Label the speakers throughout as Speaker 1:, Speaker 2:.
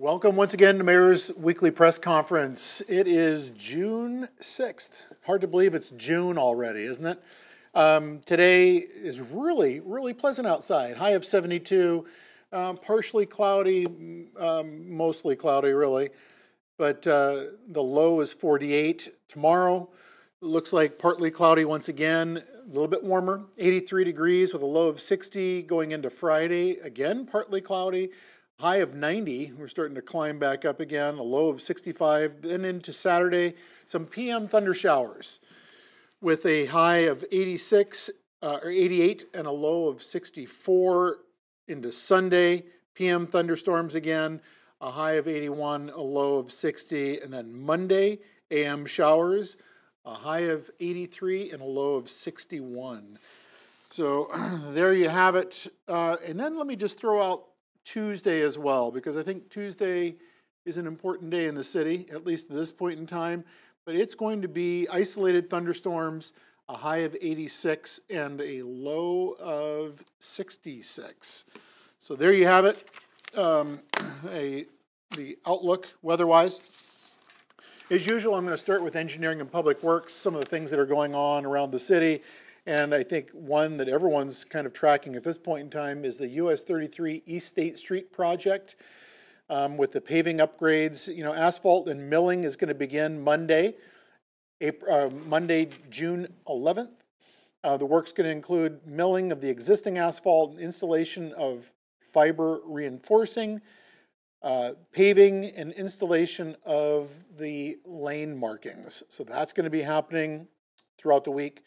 Speaker 1: Welcome once again to Mayor's Weekly Press Conference. It is June 6th. Hard to believe it's June already, isn't it? Today is really pleasant outside. High of 72, partially cloudy, mostly cloudy really, but the low is 48. Tomorrow looks like partly cloudy once again, a little bit warmer, 83 degrees with a low of 60 going into Friday. Again, partly cloudy. High of 90, we're starting to climb back up again, a low of 65. Then into Saturday, some PM thunder showers with a high of 86 or 88 and a low of 64. Into Sunday, PM thunderstorms again, a high of 81, a low of 60. And then Monday, AM showers, a high of 83 and a low of 61. So there you have it. And then let me just throw out Tuesday as well, because I think Tuesday is an important day in the city, at least at this point in time. But it's going to be isolated thunderstorms, a high of 86 and a low of 66. So there you have it, the outlook weather-wise. As usual, I'm going to start with engineering and public works, some of the things that are going on around the city. And I think one that everyone's kind of tracking at this point in time is the US 33 East State Street project with the paving upgrades. You know, asphalt and milling is going to begin Monday, June 11th. The work's going to include milling of the existing asphalt and installation of fiber reinforcing, paving and installation of the lane markings. So that's going to be happening throughout the week.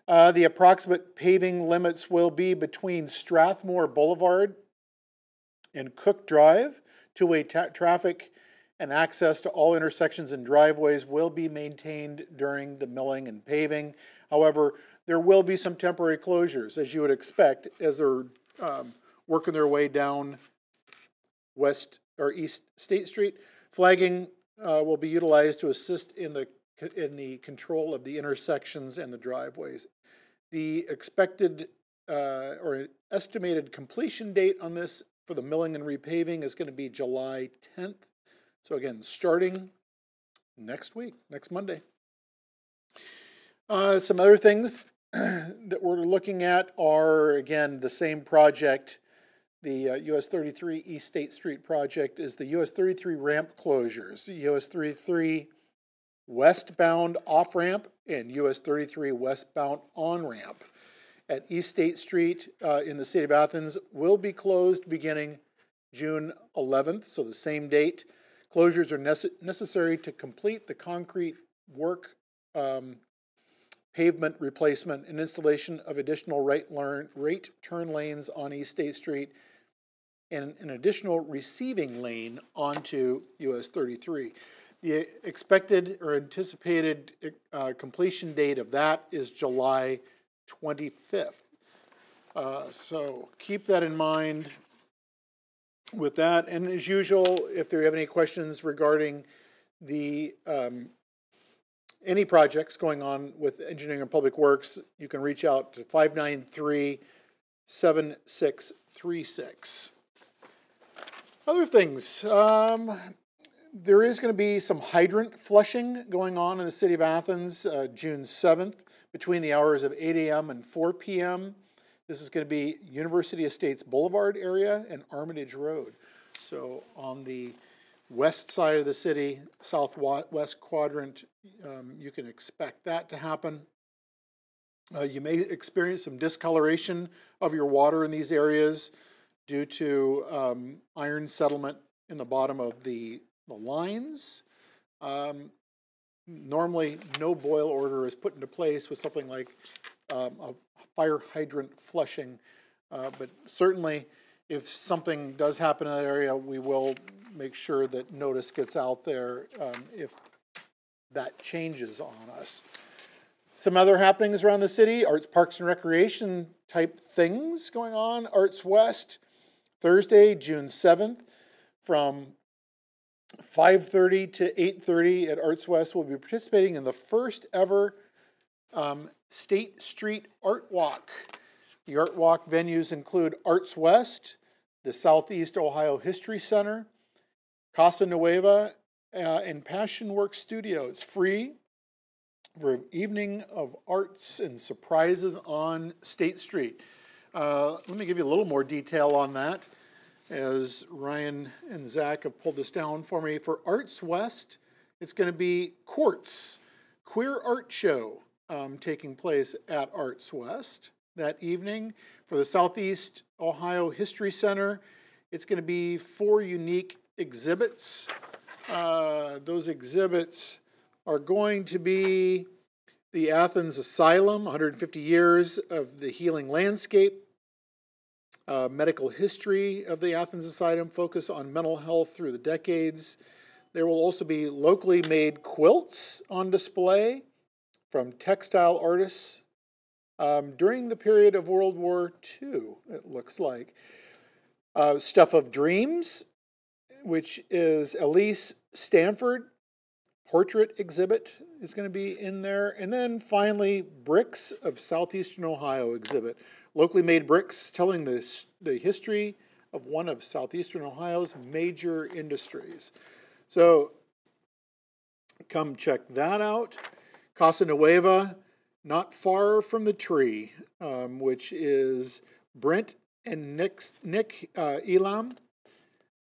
Speaker 1: The approximate paving limits will be between Strathmore Boulevard and Cook Drive. Two-way traffic and access to all intersections and driveways will be maintained during the milling and paving. However, there will be some temporary closures, as you would expect, as they're working their way down West or East State Street. Flagging will be utilized to assist in the control of the intersections and the driveways. The expected or estimated completion date on this for the milling and repaving is going to be July 10th. So again, starting next week, next Monday. Some other things that we're looking at are, again, the same project. The US 33 East State Street project is the US 33 ramp closures. US 33 westbound off-ramp and US 33 westbound on-ramp at East State Street in the city of Athens will be closed beginning June 11th, so the same date. Closures are necessary to complete the concrete work, pavement replacement, and installation of additional right turn lanes on East State Street and an additional receiving lane onto US 33. The expected or anticipated completion date of that is July 25th. So keep that in mind with that. And as usual, if there have any questions regarding the any projects going on with engineering and public works, you can reach out to 593-7636. Other things. There is going to be some hydrant flushing going on in the city of Athens June 7th between the hours of 8 a.m. and 4 p.m. This is going to be University Estates Boulevard area and Armitage Road. So on the west side of the city, southwest quadrant, you can expect that to happen. You may experience some discoloration of your water in these areas due to iron settlement in the bottom of the lines. Normally, no boil order is put into place with something like a fire hydrant flushing, but certainly if something does happen in that area, we will make sure that notice gets out there if that changes on us. Some other happenings around the city, arts, parks, and recreation type things going on. Arts West, Thursday, June 7th, from 5:30 to 8:30 at Arts West. We'll be participating in the first ever State Street Art Walk. The Art Walk venues include Arts West, the Southeast Ohio History Center, Casa Nueva and Passion Works Studio. It's free for an evening of arts and surprises on State Street. Let me give you a little more detail on that, as Ryan and Zach have pulled this down for me. For Arts West, it's going to be Quartz, Queer Art Show, taking place at Arts West that evening. For the Southeast Ohio History Center, it's going to be 4 unique exhibits. Those exhibits are going to be the Athens Asylum, 150 years of the healing landscape, medical history of the Athens Asylum, focus on mental health through the decades. There will also be locally made quilts on display from textile artists during the period of World War II, it looks like. Stuff of Dreams, which is Elise Stanford portrait exhibit is going to be in there. And then finally, Bricks of Southeastern Ohio exhibit. Locally made bricks telling the history of one of Southeastern Ohio's major industries. So come check that out. Casa Nueva, not far from the tree, which is Brent and Nick Elam.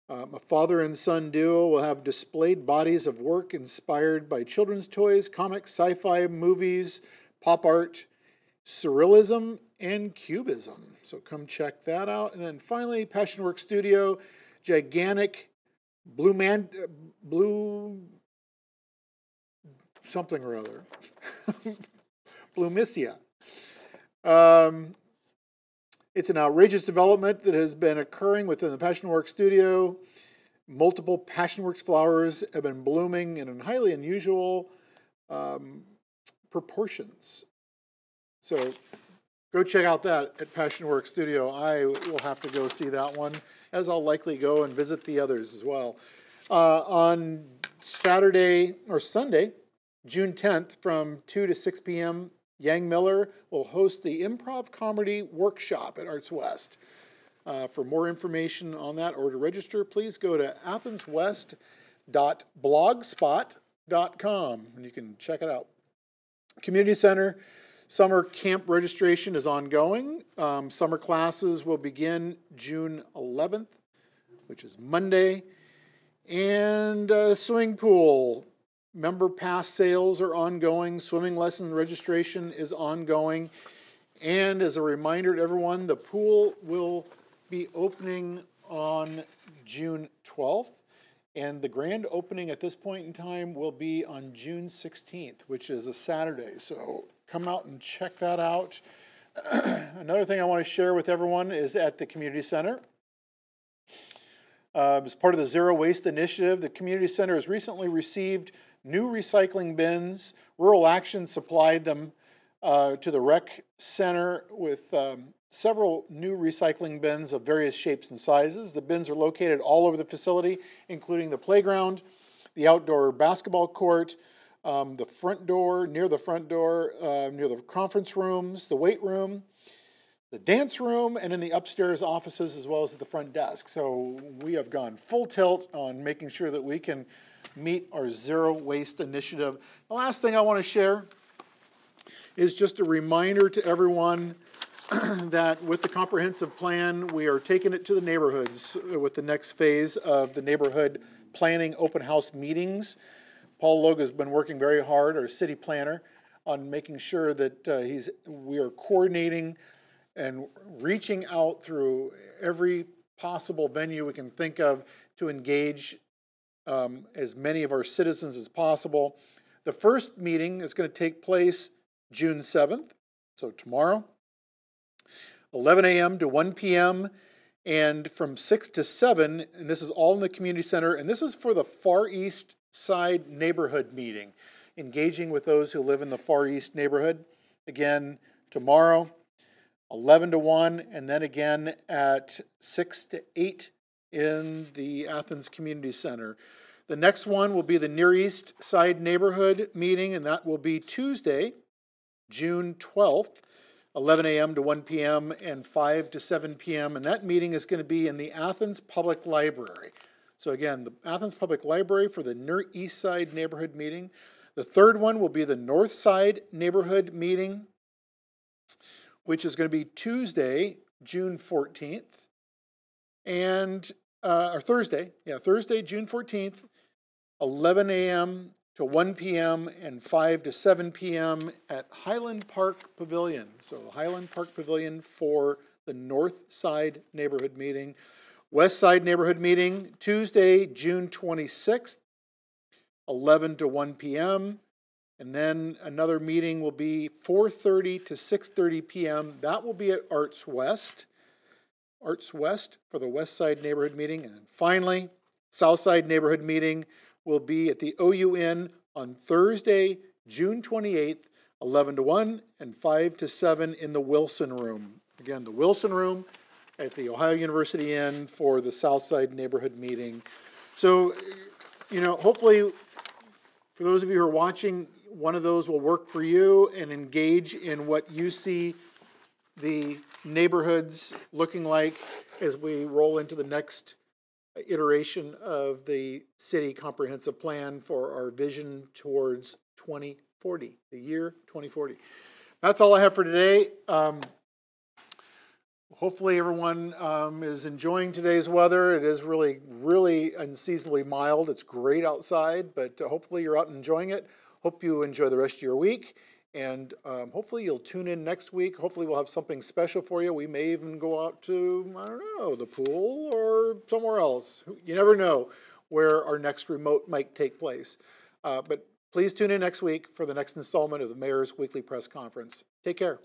Speaker 1: A father and son duo will have displayed bodies of work inspired by children's toys, comics, sci-fi movies, pop art, surrealism, and cubism. So come check that out. And then finally, Passionworks Studio, gigantic blue something or other. Blumisia. It's an outrageous development that has been occurring within the Passionworks Studio. Multiple Passionworks flowers have been blooming in highly unusual proportions. So go check out that at Passionworks Studio. I will have to go see that one, as I'll likely go and visit the others as well. On Saturday or Sunday, June 10th, from 2 to 6 p.m., Yang Miller will host the Improv Comedy Workshop at Arts West. For more information on that or to register, please go to athenswest.blogspot.com and you can check it out. Community Center summer camp registration is ongoing. Summer classes will begin June 11th, which is Monday. And swimming pool. Member pass sales are ongoing. Swimming lesson registration is ongoing. And as a reminder to everyone, the pool will be opening on June 12th. And the grand opening at this point in time will be on June 16th, which is a Saturday. So come out and check that out. Another thing I want to share with everyone is at the Community Center. As part of the Zero Waste Initiative, the Community Center has recently received new recycling bins. Rural Action supplied them to the rec center with several new recycling bins of various shapes and sizes. The bins are located all over the facility, including the playground, the outdoor basketball court, the front door, near the conference rooms, the weight room, the dance room, and in the upstairs offices, as well as at the front desk. So we have gone full tilt on making sure that we can meet our zero waste initiative. The last thing I want to share is just a reminder to everyone that with the comprehensive plan, we are taking it to the neighborhoods with the next phase of the neighborhood planning open house meetings. Paul Logue has been working very hard, our city planner, on making sure that we are coordinating and reaching out through every possible venue we can think of to engage as many of our citizens as possible. The first meeting is going to take place June 7th, so tomorrow, 11 a.m. to 1 p.m., and from 6 to 7, and this is all in the community center, and this is for the Far East Side neighborhood meeting, engaging with those who live in the Far East neighborhood. Again, tomorrow, 11 to 1, and then again at 6 to 8 in the Athens Community Center. The next one will be the Near East Side Neighborhood meeting, and that will be Tuesday, June 12th, 11 a.m. to 1 p.m. and 5 to 7 p.m. And that meeting is going to be in the Athens Public Library. So again, the Athens Public Library for the East Side Neighborhood Meeting. The third one will be the North Side Neighborhood Meeting, which is going to be Tuesday, June 14th, or Thursday, June 14th, 11 a.m. to 1 p.m. and 5 to 7 p.m. at Highland Park Pavilion. So Highland Park Pavilion for the North Side Neighborhood Meeting. West Side Neighborhood Meeting, Tuesday, June 26th, 11 to 1 p.m. And then another meeting will be 4:30 to 6:30 p.m. That will be at Arts West for the West Side Neighborhood Meeting. And then finally, South Side Neighborhood Meeting will be at the OUN on Thursday, June 28th, 11 to 1 and 5 to 7 in the Wilson Room. Again, the Wilson Room at the Ohio University Inn for the South Side Neighborhood Meeting. So, hopefully for those of you who are watching, one of those will work for you and engage in what you see the neighborhoods looking like as we roll into the next iteration of the city comprehensive plan for our vision towards 2040, the year 2040. That's all I have for today. Hopefully everyone is enjoying today's weather. It is really, really unseasonably mild. It's great outside, but hopefully you're out enjoying it. Hope you enjoy the rest of your week. And hopefully you'll tune in next week. Hopefully we'll have something special for you. We may even go out to, I don't know, the pool or somewhere else. You never know where our next remote might take place. But please tune in next week for the next installment of the Mayor's Weekly Press Conference. Take care.